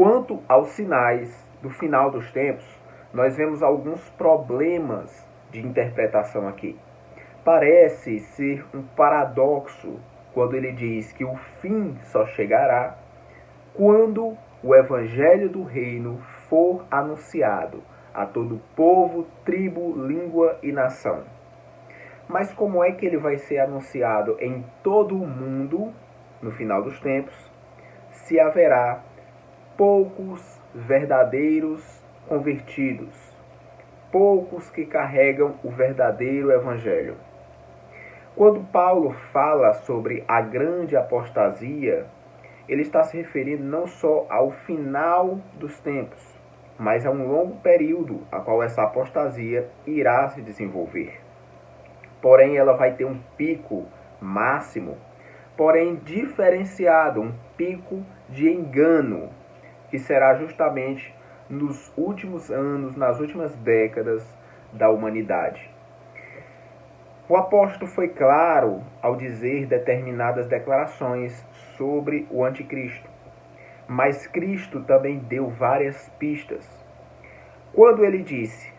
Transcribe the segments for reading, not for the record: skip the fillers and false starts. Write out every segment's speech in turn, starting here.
Quanto aos sinais do final dos tempos, nós vemos alguns problemas de interpretação aqui. Parece ser um paradoxo quando ele diz que o fim só chegará quando o evangelho do reino for anunciado a todo povo, tribo, língua e nação. Mas como é que ele vai ser anunciado em todo o mundo no final dos tempos, se haverá poucos verdadeiros convertidos, poucos que carregam o verdadeiro evangelho? Quando Paulo fala sobre a grande apostasia, ele está se referindo não só ao final dos tempos, mas a um longo período a qual essa apostasia irá se desenvolver. Porém, ela vai ter um pico máximo, porém diferenciado, um pico de engano, que será justamente nos últimos anos, nas últimas décadas da humanidade. O apóstolo foi claro ao dizer determinadas declarações sobre o anticristo, mas Cristo também deu várias pistas. Quando ele disse: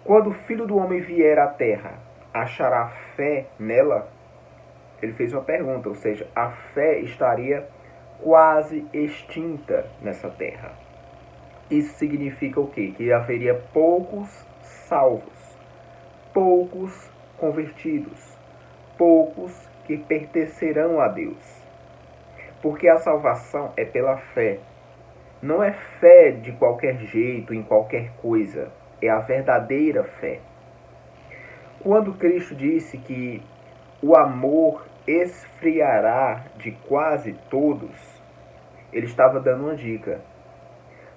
quando o Filho do Homem vier à terra, achará fé nela? Ele fez uma pergunta, ou seja, a fé estaria quase extinta nessa terra. Isso significa o quê? Que haveria poucos salvos, poucos convertidos, poucos que pertencerão a Deus. Porque a salvação é pela fé. Não é fé de qualquer jeito, em qualquer coisa. É a verdadeira fé. Quando Cristo disse que o amor esfriará de quase todos, ele estava dando uma dica.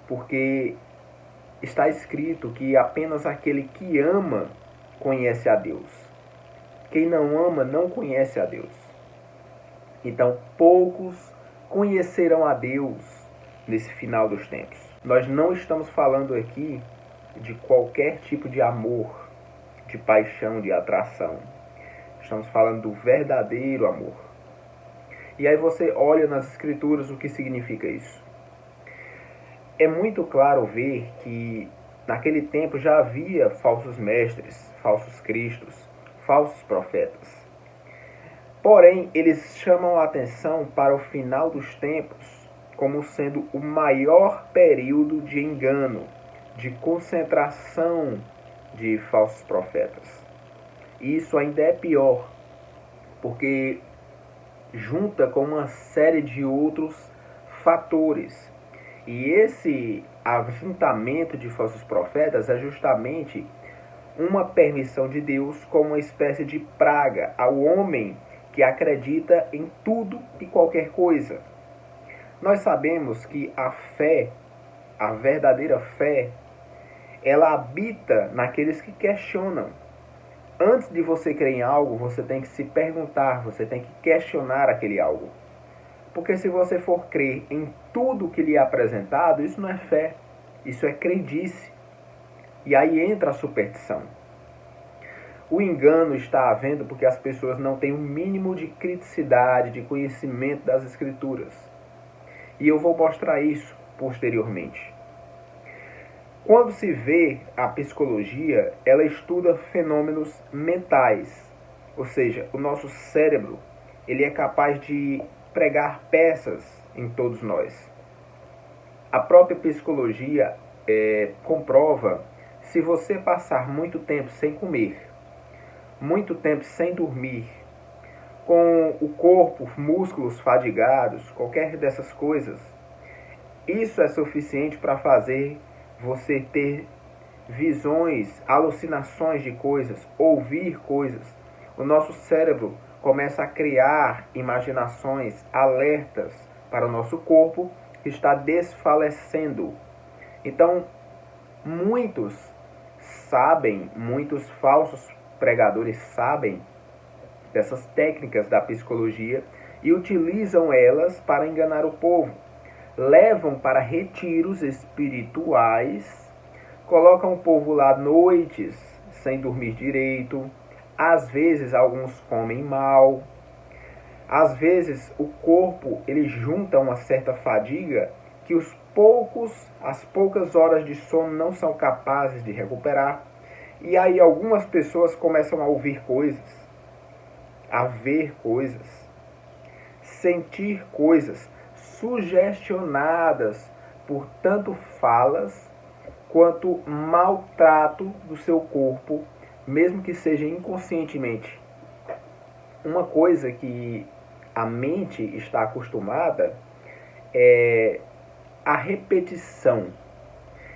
Porque está escrito que apenas aquele que ama conhece a Deus. Quem não ama não conhece a Deus. Então, poucos conhecerão a Deus nesse final dos tempos. Nós não estamos falando aqui de qualquer tipo de amor, de paixão, de atração. Estamos falando do verdadeiro amor. E aí você olha nas Escrituras o que significa isso. É muito claro ver que naquele tempo já havia falsos mestres, falsos cristos, falsos profetas. Porém, eles chamam a atenção para o final dos tempos como sendo o maior período de engano, de concentração de falsos profetas. E isso ainda é pior, porque junta com uma série de outros fatores. E esse ajuntamento de falsos profetas é justamente uma permissão de Deus como uma espécie de praga ao homem que acredita em tudo e qualquer coisa. Nós sabemos que a fé, a verdadeira fé, ela habita naqueles que questionam. Antes de você crer em algo, você tem que se perguntar, você tem que questionar aquele algo. Porque se você for crer em tudo que lhe é apresentado, isso não é fé, isso é crendice. E aí entra a superstição. O engano está havendo porque as pessoas não têm o mínimo de criticidade, de conhecimento das Escrituras. E eu vou mostrar isso posteriormente. Quando se vê a psicologia, ela estuda fenômenos mentais. Ou seja, o nosso cérebro, ele é capaz de pregar peças em todos nós. A própria psicologia comprova, se você passar muito tempo sem comer, muito tempo sem dormir, com o corpo, músculos fadigados, qualquer dessas coisas, isso é suficiente para fazer você ter visões, alucinações de coisas, ouvir coisas. O nosso cérebro começa a criar imaginações, alertas para o nosso corpo que está desfalecendo. Então, muitos sabem, muitos falsos pregadores sabem dessas técnicas da psicologia e utilizam elas para enganar o povo. Levam para retiros espirituais, colocam o povo lá noites sem dormir direito, às vezes alguns comem mal, Às vezes o corpo ele junta uma certa fadiga que as poucas horas de sono não são capazes de recuperar. E aí algumas pessoas começam a ouvir coisas, a ver coisas, sentir coisas sugestionadas por tanto falas quanto maltrato do seu corpo, mesmo que seja inconscientemente. Uma coisa que a mente está acostumada é a repetição.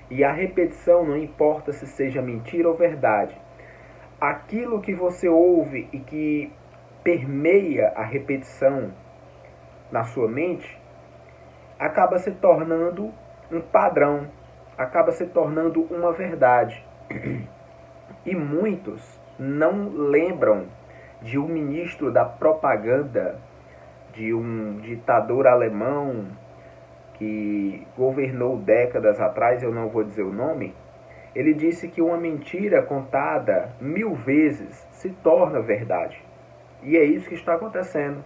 E a repetição não importa se seja mentira ou verdade. Aquilo que você ouve e que permeia a repetição na sua mente acaba se tornando um padrão, acaba se tornando uma verdade. E muitos não lembram de um ministro da propaganda, de um ditador alemão que governou décadas atrás, eu não vou dizer o nome. Ele disse que uma mentira contada 1000 vezes se torna verdade. E é isso que está acontecendo.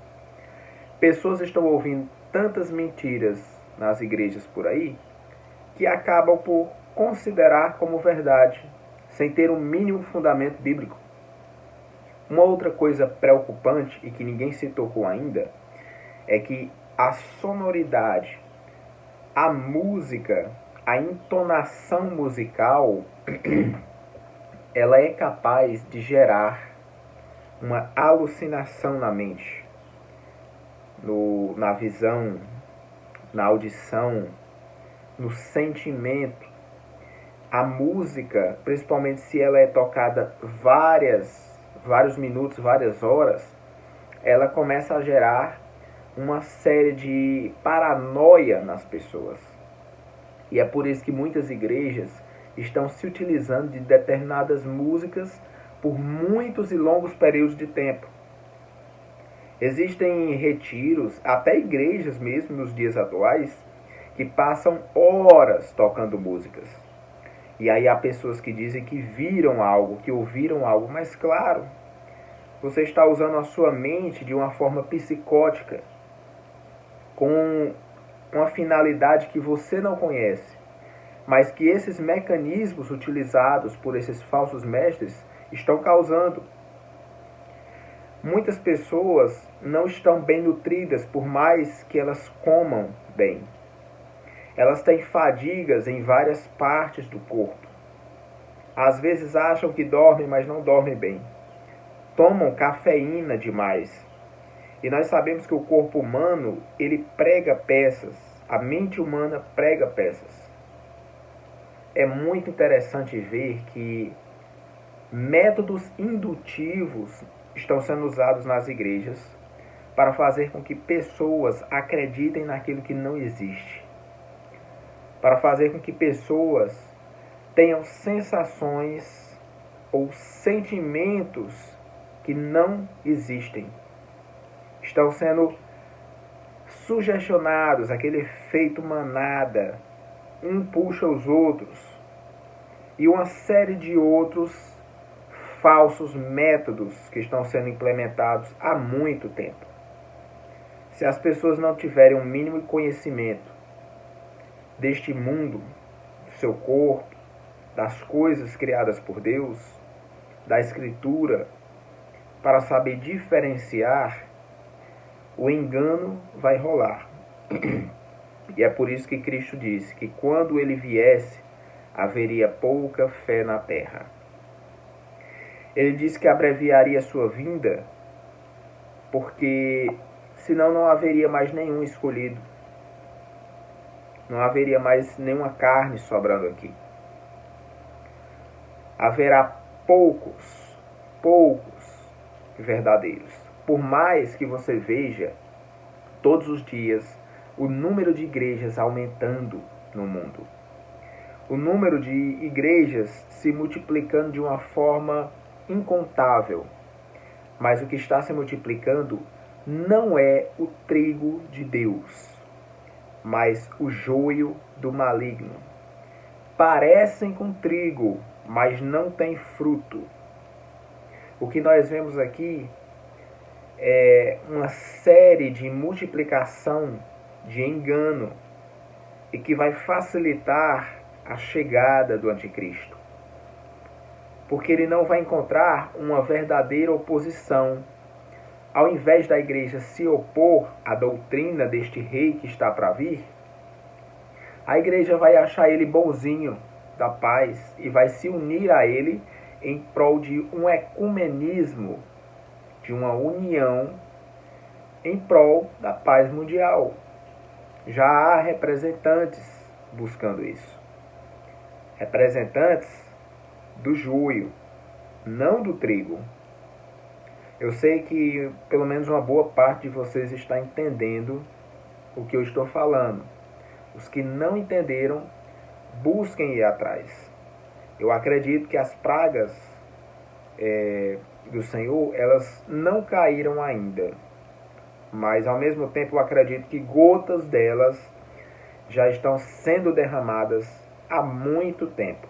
Pessoas estão ouvindo tantas mentiras nas igrejas por aí que acabam por considerar como verdade, sem ter um mínimo fundamento bíblico. Uma outra coisa preocupante e que ninguém se tocou ainda é que a sonoridade, a música, a entonação musical, ela é capaz de gerar uma alucinação na mente, na visão, na audição, no sentimento. A música, principalmente se ela é tocada vários minutos, várias horas, ela começa a gerar uma série de paranoia nas pessoas. E é por isso que muitas igrejas estão se utilizando de determinadas músicas por muitos e longos períodos de tempo. Existem retiros, até igrejas mesmo nos dias atuais, que passam horas tocando músicas. E aí há pessoas que dizem que viram algo, que ouviram algo, mas claro, você está usando a sua mente de uma forma psicótica, com uma finalidade que você não conhece, mas que esses mecanismos utilizados por esses falsos mestres estão causando. Muitas pessoas não estão bem nutridas, por mais que elas comam bem. Elas têm fadigas em várias partes do corpo. Às vezes acham que dormem, mas não dormem bem. Tomam cafeína demais. E nós sabemos que o corpo humano, ele prega peças. A mente humana prega peças. É muito interessante ver que métodos indutivos estão sendo usados nas igrejas para fazer com que pessoas acreditem naquilo que não existe. Para fazer com que pessoas tenham sensações ou sentimentos que não existem. Estão sendo sugestionados, aquele efeito manada, um puxa os outros, e uma série de outros falsos métodos que estão sendo implementados há muito tempo. Se as pessoas não tiverem um mínimo conhecimento deste mundo, do seu corpo, das coisas criadas por Deus, da Escritura, para saber diferenciar, o engano vai rolar. E é por isso que Cristo disse que quando ele viesse, haveria pouca fé na terra. Ele disse que abreviaria sua vinda, porque senão não haveria mais nenhum escolhido. Não haveria mais nenhuma carne sobrando aqui. Haverá poucos verdadeiros. Por mais que você veja todos os dias o número de igrejas aumentando no mundo, o número de igrejas se multiplicando de uma forma incontável, mas o que está se multiplicando não é o trigo de Deus, mas o joio do maligno. Parecem com trigo, mas não tem fruto. O que nós vemos aqui uma série de multiplicação de engano e que vai facilitar a chegada do anticristo. Porque ele não vai encontrar uma verdadeira oposição. Ao invés da igreja se opor à doutrina deste rei que está para vir, a igreja vai achar ele bonzinho, da paz, e vai se unir a ele em prol de um ecumenismo, de uma união em prol da paz mundial. Já há representantes buscando isso. Representantes do joio, não do trigo. Eu sei que pelo menos uma boa parte de vocês está entendendo o que eu estou falando. Os que não entenderam, busquem ir atrás. Eu acredito que as pragas do Senhor, elas não caíram ainda. Mas ao mesmo tempo eu acredito que gotas delas já estão sendo derramadas há muito tempo.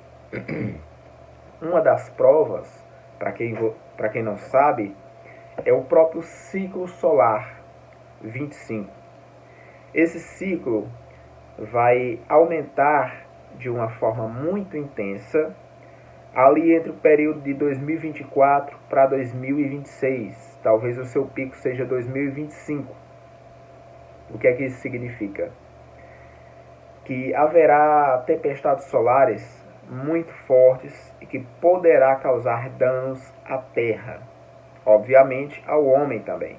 Uma das provas, para quem não sabe, é o próprio ciclo solar 25. Esse ciclo vai aumentar de uma forma muito intensa ali entre o período de 2024 para 2026. Talvez o seu pico seja 2025. O que é que isso significa? Que haverá tempestades solares muito fortes e que poderá causar danos à Terra. Obviamente ao homem também.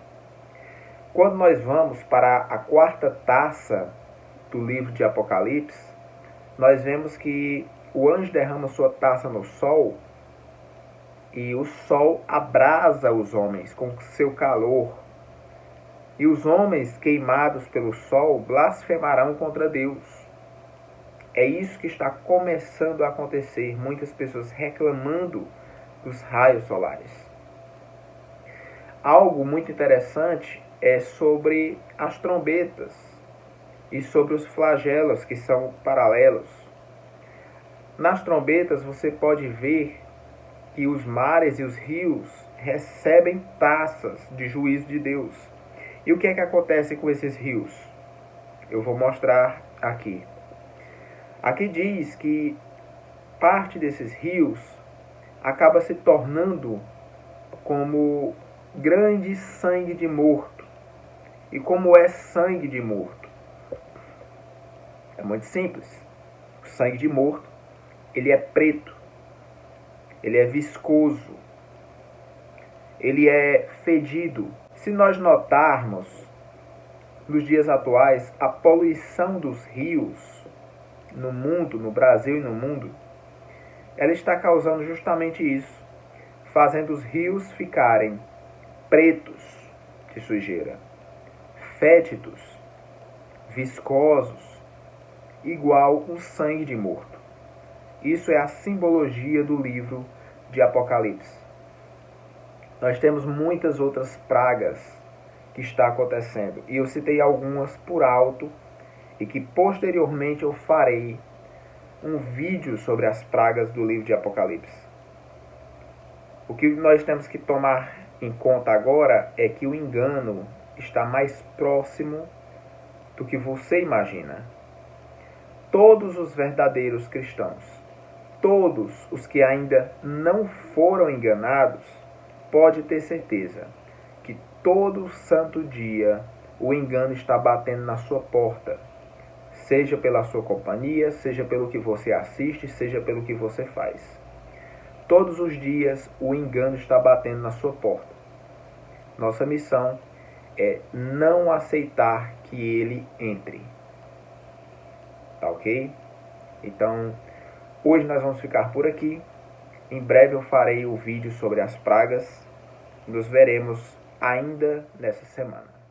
Quando nós vamos para a quarta taça do livro de Apocalipse, nós vemos que o anjo derrama sua taça no sol e o sol abrasa os homens com seu calor. E os homens queimados pelo sol blasfemarão contra Deus. É isso que está começando a acontecer. Muitas pessoas reclamando dos raios solares. Algo muito interessante é sobre as trombetas e sobre os flagelos que são paralelos. Nas trombetas você pode ver que os mares e os rios recebem taças de juízo de Deus. E o que é que acontece com esses rios? Eu vou mostrar aqui. Aqui diz que parte desses rios acaba se tornando como grande sangue de morto. E como é sangue de morto? É muito simples. O sangue de morto, ele é preto, ele é viscoso, ele é fedido. Se nós notarmos, nos dias atuais, a poluição dos rios no mundo, no Brasil e no mundo, ela está causando justamente isso, fazendo os rios ficarem pretos de sujeira, fétidos, viscosos, igual um sangue de morto. Isso é a simbologia do livro de Apocalipse. Nós temos muitas outras pragas que está acontecendo, e eu citei algumas por alto, e que posteriormente eu farei um vídeo sobre as pragas do livro de Apocalipse. O que nós temos que tomar em conta agora é que o engano está mais próximo do que você imagina. Todos os verdadeiros cristãos, todos os que ainda não foram enganados, pode ter certeza que todo santo dia o engano está batendo na sua porta. Seja pela sua companhia, seja pelo que você assiste, seja pelo que você faz. Todos os dias o engano está batendo na sua porta. Nossa missão é não aceitar que ele entre. Tá ok? Então, hoje nós vamos ficar por aqui. Em breve eu farei o vídeo sobre as pragas. Nos veremos ainda nessa semana.